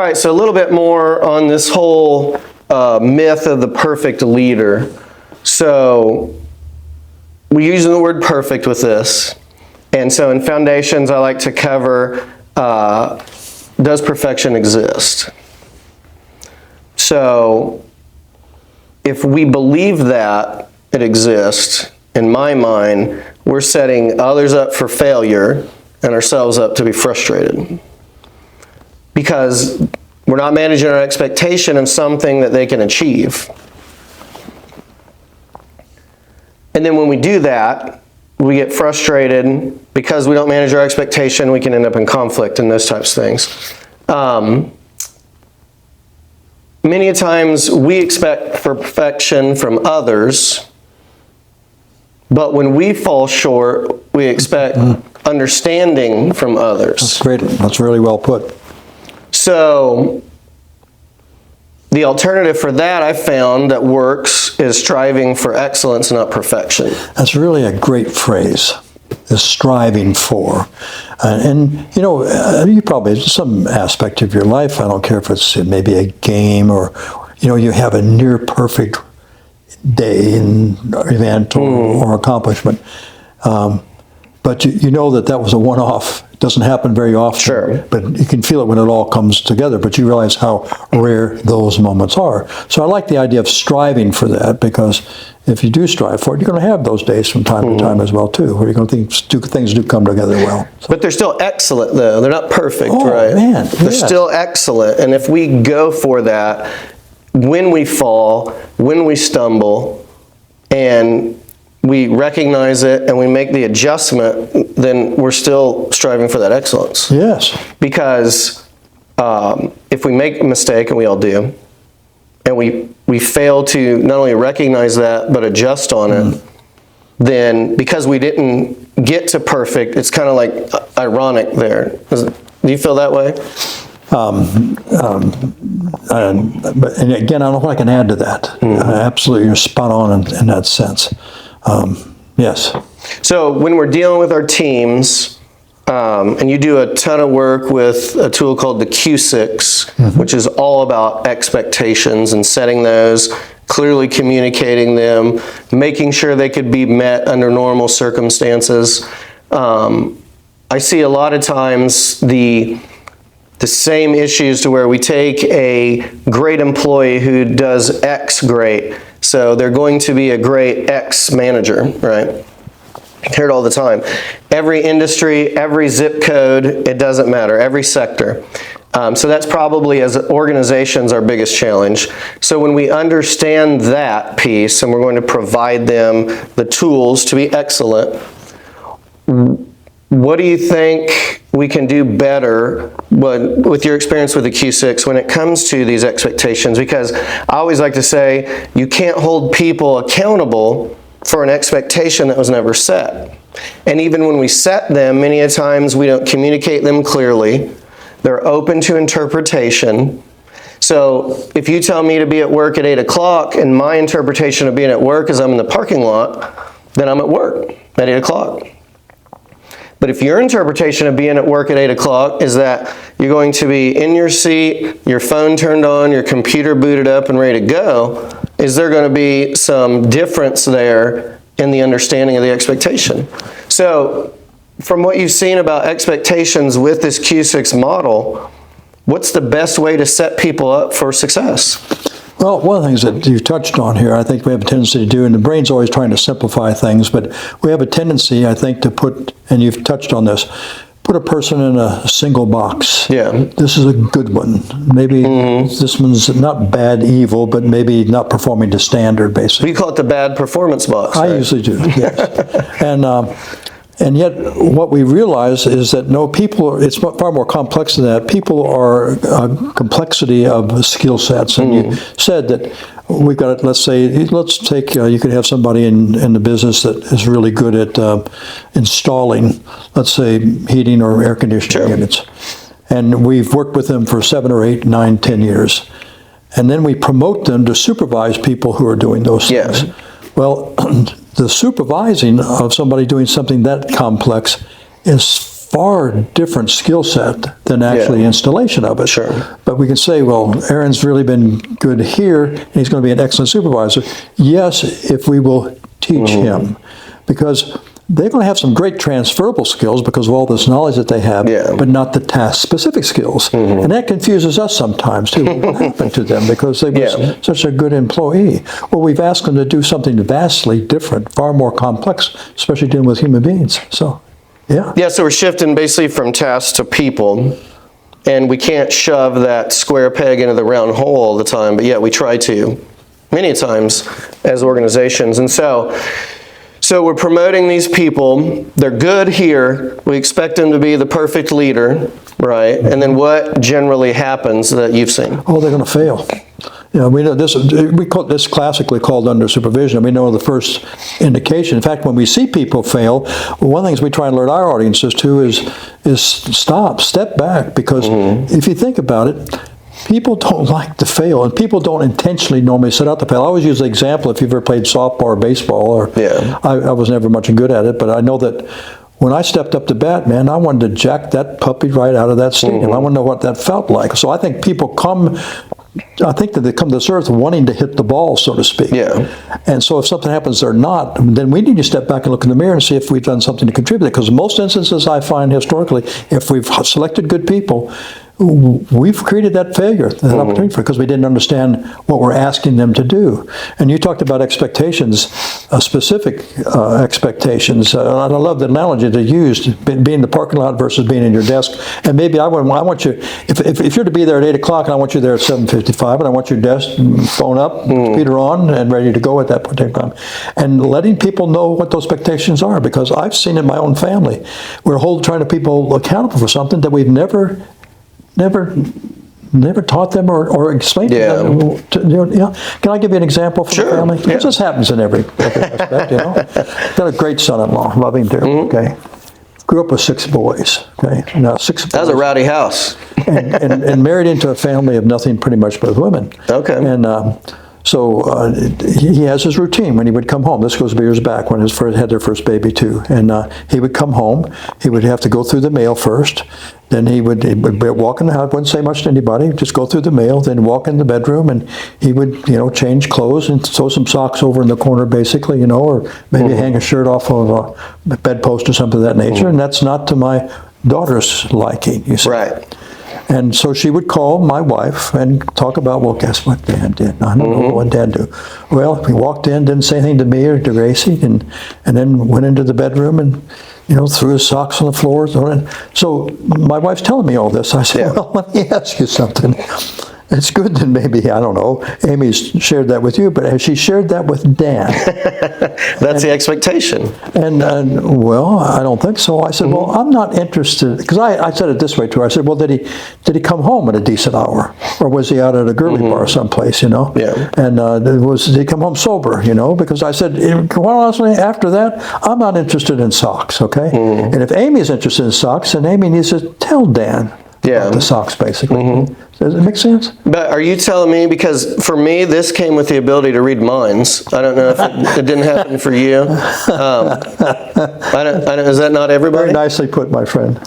All right, so a little bit more on this whole myth of the perfect leader. So we're using the word perfect with this. And so in foundations, I like to cover, does perfection exist? So if we believe that it exists, in my mind, we're setting others up for failure and ourselves up to be frustrated. Because we're not managing our expectation of something that they can achieve. And then when we do that, we get frustrated because we don't manage our expectation. We can end up in conflict and those types of things. Many times we expect perfection from others, but when we fall short, we expect understanding from others. That's great. That's really well put. So the alternative for that I found that works is striving for excellence, not perfection. That's really a great phrase, is striving for. And you know, you probably, some aspect of your life, I don't care if it's maybe a game or, you know, you have a near perfect day and event or accomplishment. But you know that was a one-off. It doesn't happen very often. Sure. But you can feel it when it all comes together, but you realize how rare those moments are. So I like the idea of striving for that, because if you do strive for it, you're going to have those days from time to time as well, too, where you're going to think things do come together well. So. But they're still excellent, though. They're not perfect, Oh, right? man, They're yes. still excellent. And if we go for that, when we fall, when we stumble, and we recognize it and we make the adjustment, then we're still striving for that excellence. Yes. Because if we make a mistake, and we all do, and we fail to not only recognize that, but adjust on it, then because we didn't get to perfect, it's kind of like ironic there. Do you feel that way? And again, I don't know if I can add to that. Absolutely, you're spot on in that sense. Yes. So when we're dealing with our teams, and you do a ton of work with a tool called the Q6, which is all about expectations and setting those, clearly communicating them, making sure they could be met under normal circumstances. I see a lot of times the same issues to where we take a great employee who does X great, so they're going to be a great X manager, right? I hear it all the time. Every industry, every zip code, it doesn't matter, every sector. So that's probably, as organizations, our biggest challenge. So when we understand that piece, and we're going to provide them the tools to be excellent, what do you think we can do better with your experience with the Q6 when it comes to these expectations? Because I always like to say, you can't hold people accountable for an expectation that was never set. And even when we set them, many a times we don't communicate them clearly. They're open to interpretation. So if you tell me to be at work at 8 o'clock and my interpretation of being at work is I'm in the parking lot, then I'm at work at 8 o'clock. But if your interpretation of being at work at 8 o'clock is that you're going to be in your seat, your phone turned on, your computer booted up and ready to go, is there going to be some difference there in the understanding of the expectation? So from what you've seen about expectations with this Q6 model, what's the best way to set people up for success? Well, one of the things that you touched on here, I think we have a tendency to do, and the brain's always trying to simplify things, but we have a tendency, I think, to put, and you've touched on this, put a person in a single box. Yeah. This is a good one. Maybe this one's not bad evil, but maybe not performing to standard, basically. We call it the bad performance box. I right? usually do, yes. And yet, what we realize is that no, people, it's far more complex than that. People are a complexity of skill sets. And you said that we've got, let's take, you could have somebody in the business that is really good at installing, let's say, heating or air conditioning units. And we've worked with them for 7 or 8, 9, 10 years. And then we promote them to supervise people who are doing those things. Yes. Well, the supervising of somebody doing something that complex is far different skill set than actually installation of it. Sure. But we can say, well, Aaron's really been good here, and he's going to be an excellent supervisor. Yes, if we will teach him. Because they're going to have some great transferable skills because of all this knowledge that they have, but not the task-specific skills. And that confuses us sometimes, too. What happened to them because they were such a good employee? Well, we've asked them to do something vastly different, far more complex, especially dealing with human beings. So, yeah, so we're shifting basically from tasks to people, and we can't shove that square peg into the round hole all the time, but yet we try to, many times, as organizations. And so we're promoting these people. They're good here. We expect them to be the perfect leader, right? And then what generally happens that you've seen? Oh, they're going to fail. You know, we know this. We call this classically called under supervision. We know the first indication. In fact, when we see people fail, one of the things we try and alert our audiences to is step back, because if you think about it, people don't like to fail, and people don't intentionally normally set out to fail. I always use the example, if you've ever played softball or baseball, or I was never much good at it, but I know that when I stepped up to bat, man, I wanted to jack that puppy right out of that stadium. I want to know what that felt like. So I think people that they come to this earth wanting to hit the ball, so to speak. And so if something happens they're not, then we need to step back and look in the mirror and see if we've done something to contribute. Because in most instances I find historically, if we've selected good people, we've created that failure, that opportunity, because we didn't understand what we're asking them to do. And you talked about expectations, specific expectations. And I love the analogy that you used, being in the parking lot versus being in your desk. And maybe I want you, if you're to be there at 8 o'clock and I want you there at 7:55, and I want your desk, phone up, computer on, and ready to go at that particular time. And letting people know what those expectations are, because I've seen in my own family, we're trying to people accountable for something that we've never taught them or explained to them. Can I give you an example from the family? Because this happens in every aspect, Got a great son-in-law, love him dearly, okay? Grew up with 6 boys, okay? Now, 6 boys. That was a rowdy house. and married into a family of nothing pretty much but women. Okay. And so he has his routine when he would come home. This goes years back when had their first baby too. And he would come home. He would have to go through the mail first. Then he would walk in the house, wouldn't say much to anybody, just go through the mail, then walk in the bedroom, and he would, change clothes and sew some socks over in the corner, basically, or maybe hang a shirt off of a bedpost or something of that nature. And that's not to my daughter's liking, you see. Right. And so she would call my wife and talk about, well, guess what Dan did? I don't know what Dad do. Well, he walked in, didn't say anything to me or to Gracie, and then went into the bedroom and, threw his socks on the floor. So my wife's telling me all this. I said, well, let me ask you something. It's good that maybe, I don't know, Amy's shared that with you, but has she shared that with Dan? That's the expectation. And well, I don't think so. I said, well, I'm not interested, because I said it this way to her. I said, well, did he come home at a decent hour, or was he out at a girly bar someplace, And did he come home sober, Because I said, quite honestly, after that, I'm not interested in socks, okay? And if Amy's interested in socks, then Amy needs to tell Dan about the socks, basically. Does it make sense? But are you telling me, because for me, this came with the ability to read minds. I don't know if it didn't happen for you. Is that not everybody? Very nicely put, my friend.